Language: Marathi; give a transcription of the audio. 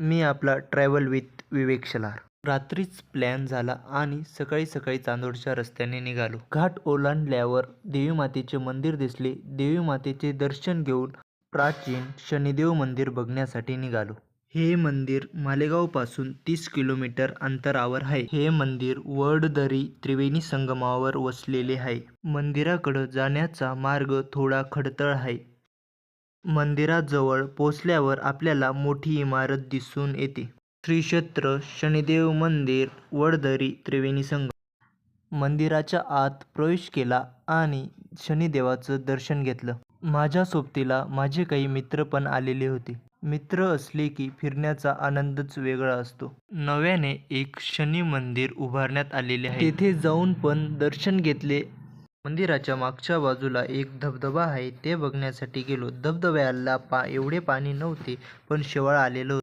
मी आपला ट्रॅव्हल विथ विवेक शेलार. रात्रीच प्लॅन झाला आणि सकाळी सकाळी चांदोडच्या रस्त्याने निघालो. घाट ओलांडल्यावर देवी मातेचे मंदिर दिसले. देवी मातेचे दर्शन घेऊन प्राचीन शनिदेव मंदिर बघण्यासाठी निघालो. हे मंदिर मालेगावपासून 30 किलोमीटर अंतरावर आहे. हे मंदिर वडदरी त्रिवेणी संगमावर वसलेले आहे. मंदिराकडे जाण्याचा मार्ग थोडा खडतर आहे. मंदिराजवळ पोचल्यावर आपल्याला मोठी इमारत दिसून येते. श्री क्षेत्र शनिदेव मंदिर, वडदरी त्रिवेणी संगम. मंदिराच्या आत प्रवेश केला आणि शनिदेवाचं दर्शन घेतलं. माझ्या सोबतीला माझे काही मित्र पण आलेले होते. मित्र असले की फिरण्याचा आनंदच वेगळा असतो. नव्याने एक शनी मंदिर उभारण्यात आलेले आहे. तेथे जाऊन पण दर्शन घेतले. मंदिराच्या मागच्या बाजूला एक धबधबा आहे, ते बघण्यासाठी गेलो. धबधब्याला एवढे पाणी नव्हते, पण शेवाळ आलेलं होतं.